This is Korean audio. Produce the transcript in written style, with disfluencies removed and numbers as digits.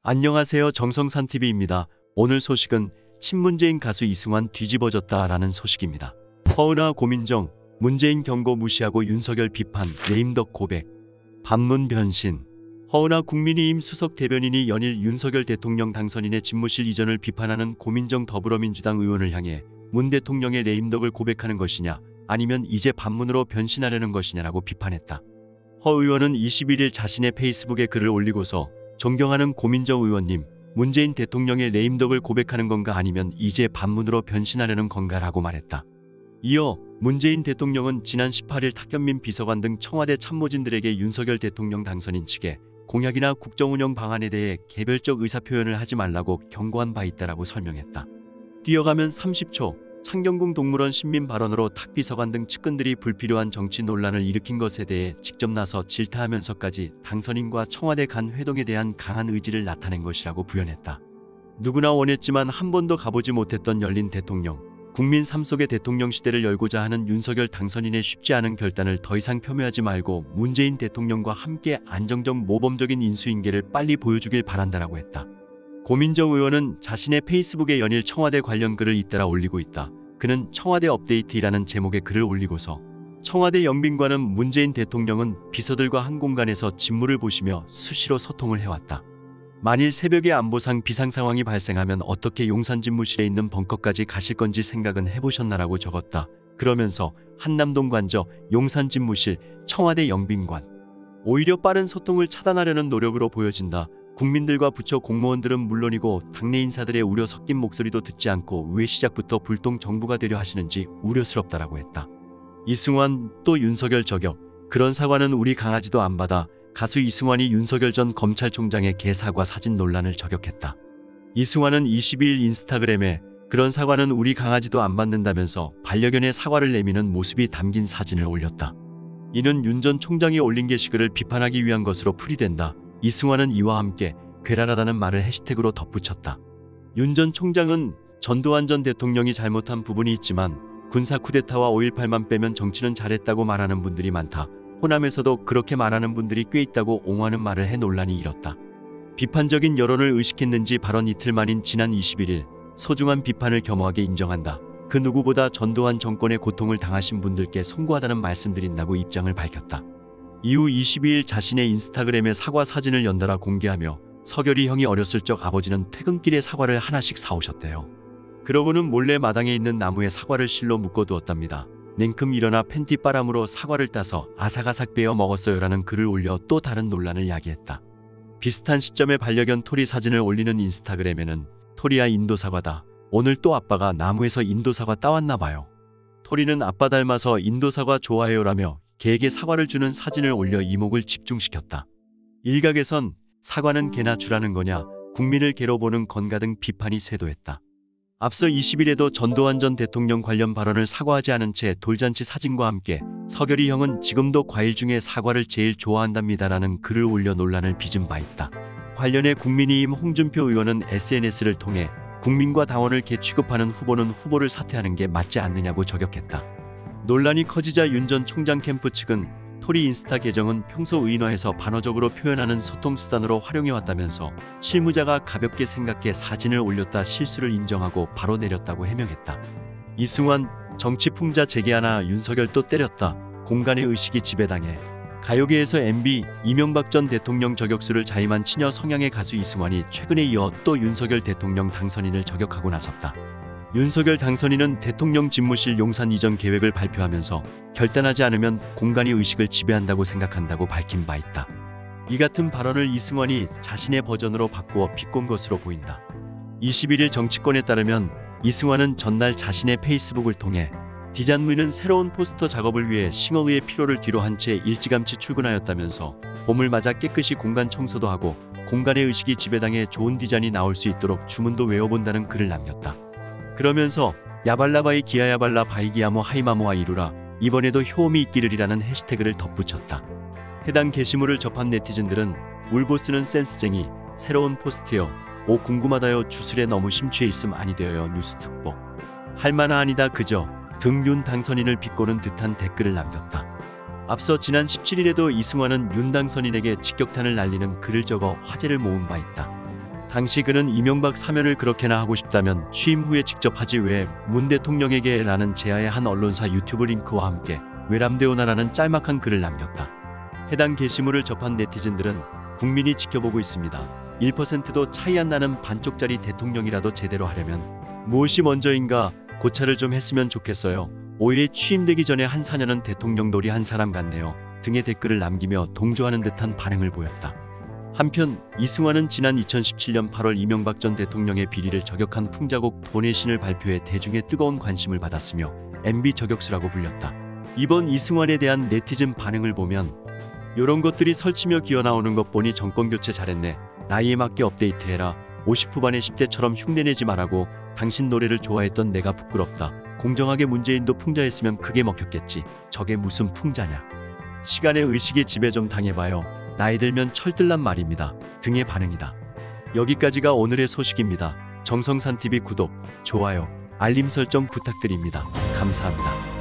안녕하세요. 정성산TV입니다. 오늘 소식은 친문재인 가수 이승환 뒤집어졌다라는 소식입니다. 허은하 고민정, 문재인 경고 무시하고 윤석열 비판, 레임덕 고백, 반문 변신. 허은하 국민의힘 수석 대변인이 연일 윤석열 대통령 당선인의 집무실 이전을 비판하는 고민정 더불어민주당 의원을 향해 문 대통령의 레임덕을 고백하는 것이냐 아니면 이제 반문으로 변신하려는 것이냐라고 비판했다. 허 의원은 21일 자신의 페이스북에 글을 올리고서 존경하는 고민정 의원님, 문재인 대통령의 레임덕을 고백하는 건가 아니면 이제 반문으로 변신하려는 건가라고 말했다. 이어 문재인 대통령은 지난 18일 탁현민 비서관 등 청와대 참모진들에게 윤석열 대통령 당선인 측에 공약이나 국정운영 방안에 대해 개별적 의사표현을 하지 말라고 경고한 바 있다라고 설명했다. 뛰어가면 30초, 창경궁 동물원 신민 발언으로 탁 비서관 등 측근들이 불필요한 정치 논란을 일으킨 것에 대해 직접 나서 질타하면서까지 당선인과 청와대 간 회동에 대한 강한 의지를 나타낸 것이라고 부연했다. 누구나 원했지만 한 번도 가보지 못했던 열린 대통령, 국민 삶 속의 대통령 시대를 열고자 하는 윤석열 당선인의 쉽지 않은 결단을 더 이상 폄훼하지 말고 문재인 대통령과 함께 안정적 모범적인 인수인계를 빨리 보여주길 바란다라고 했다. 고민정 의원은 자신의 페이스북에 연일 청와대 관련 글을 잇따라 올리고 있다. 그는 청와대 업데이트이라는 제목의 글을 올리고서 청와대 영빈관은 문재인 대통령은 비서들과 한 공간에서 직무를 보시며 수시로 소통을 해왔다. 만일 새벽에 안보상 비상 상황이 발생하면 어떻게 용산 집무실에 있는 벙커까지 가실 건지 생각은 해보셨나라고 적었다. 그러면서 한남동 관저, 용산 집무실, 청와대 영빈관. 오히려 빠른 소통을 차단하려는 노력으로 보여진다. 국민들과 부처 공무원들은 물론이고 당내 인사들의 우려 섞인 목소리도 듣지 않고 왜 시작부터 불통 정부가 되려 하시는지 우려스럽다라고 했다. 이승환 또 윤석열 저격. 그런 사과는 우리 강아지도 안 받아. 가수 이승환이 윤석열 전 검찰총장의 개사과 사진 논란을 저격했다. 이승환은 22일 인스타그램에 그런 사과는 우리 강아지도 안 받는다면서 반려견의 사과를 내미는 모습이 담긴 사진을 올렸다. 이는 윤 전 총장이 올린 게시글을 비판하기 위한 것으로 풀이된다. 이승환은 이와 함께 괴랄하다는 말을 해시태그로 덧붙였다. 윤 전 총장은 전두환 전 대통령이 잘못한 부분이 있지만 군사 쿠데타와 5.18만 빼면 정치는 잘했다고 말하는 분들이 많다. 호남에서도 그렇게 말하는 분들이 꽤 있다고 옹호하는 말을 해 논란이 일었다. 비판적인 여론을 의식했는지 발언 이틀 만인 지난 21일 소중한 비판을 겸허하게 인정한다. 그 누구보다 전두환 정권의 고통을 당하신 분들께 송구하다는 말씀드린다고 입장을 밝혔다. 이후 22일 자신의 인스타그램에 사과 사진을 연달아 공개하며 서결이 형이 어렸을 적 아버지는 퇴근길에 사과를 하나씩 사오셨대요. 그러고는 몰래 마당에 있는 나무에 사과를 실로 묶어두었답니다. 냉큼 일어나 팬티바람으로 사과를 따서 아삭아삭 베어 먹었어요라는 글을 올려 또 다른 논란을 야기했다. 비슷한 시점에 반려견 토리 사진을 올리는 인스타그램에는 토리야 인도사과다. 오늘 또 아빠가 나무에서 인도사과 따왔나 봐요. 토리는 아빠 닮아서 인도사과 좋아해요라며 개에게 사과를 주는 사진을 올려 이목을 집중시켰다. 일각에선 사과는 개나 주라는 거냐, 국민을 개로 보는 건가 등 비판이 쇄도했다. 앞서 20일에도 전두환 전 대통령 관련 발언을 사과하지 않은 채 돌잔치 사진과 함께 서결이 형은 지금도 과일 중에 사과를 제일 좋아한답니다라는 글을 올려 논란을 빚은 바 있다. 관련해 국민의힘 홍준표 의원은 SNS를 통해 국민과 당원을 개 취급하는 후보는 후보를 사퇴하는 게 맞지 않느냐고 저격했다. 논란이 커지자 윤 전 총장 캠프 측은 토리 인스타 계정은 평소 의인화해서 반어적으로 표현하는 소통수단으로 활용해왔다면서 실무자가 가볍게 생각해 사진을 올렸다 실수를 인정하고 바로 내렸다고 해명했다. 이승환 정치 풍자 재개하나 윤석열 또 때렸다. 공간의 의식이 지배당해. 가요계에서 MB 이명박 전 대통령 저격수를 자임한 친여 성향의 가수 이승환이 최근에 이어 또 윤석열 대통령 당선인을 저격하고 나섰다. 윤석열 당선인은 대통령 집무실 용산 이전 계획을 발표하면서 결단하지 않으면 공간이 의식을 지배한다고 생각한다고 밝힌 바 있다. 이 같은 발언을 이승환이 자신의 버전으로 바꾸어 비꼰 것으로 보인다. 21일 정치권에 따르면 이승환은 전날 자신의 페이스북을 통해 디잔무이는 새로운 포스터 작업을 위해 싱어의의 피로를 뒤로 한 채 일찌감치 출근하였다면서 봄을 맞아 깨끗이 공간 청소도 하고 공간의 의식이 지배당해 좋은 디자인이 나올 수 있도록 주문도 외워본다는 글을 남겼다. 그러면서 야발라바이 기아야발라 바이기야모 하이마모와 이루라 이번에도 효험이 있기를이라는 해시태그를 덧붙였다. 해당 게시물을 접한 네티즌들은 울보스는 센스쟁이 새로운 포스트요 오 궁금하다요 주술에 너무 심취해 있음 아니 되어요 뉴스 특보 할만하 아니다 그저 등 윤 당선인을 비꼬는 듯한 댓글을 남겼다. 앞서 지난 17일에도 이승환은 윤 당선인에게 직격탄을 날리는 글을 적어 화제를 모은 바 있다. 당시 그는 이명박 사면을 그렇게나 하고 싶다면 취임 후에 직접 하지 왜 문 대통령에게 라는 제아의 한 언론사 유튜브 링크와 함께 외람되오나라는 짤막한 글을 남겼다. 해당 게시물을 접한 네티즌들은 국민이 지켜보고 있습니다. 1%도 차이 안 나는 반쪽짜리 대통령이라도 제대로 하려면 무엇이 먼저인가 고찰을 좀 했으면 좋겠어요. 5일에 취임되기 전에 한 4년은 대통령 놀이 한 사람 같네요. 등의 댓글을 남기며 동조하는 듯한 반응을 보였다. 한편 이승환은 지난 2017년 8월 이명박 전 대통령의 비리를 저격한 풍자곡 돈의 신을 발표해 대중의 뜨거운 관심을 받았으며 MB 저격수라고 불렸다. 이번 이승환에 대한 네티즌 반응을 보면 요런 것들이 설치며 기어나오는 것 보니 정권 교체 잘했네. 나이에 맞게 업데이트해라. 50 후반의 10대처럼 흉내내지 말라고. 당신 노래를 좋아했던 내가 부끄럽다. 공정하게 문재인도 풍자했으면 크게 먹혔겠지. 저게 무슨 풍자냐. 시간의 의식에 지배 좀 당해봐요. 나이 들면 철들란 말입니다. 등의 반응이다. 여기까지가 오늘의 소식입니다. 정성산TV 구독, 좋아요, 알림 설정 부탁드립니다. 감사합니다.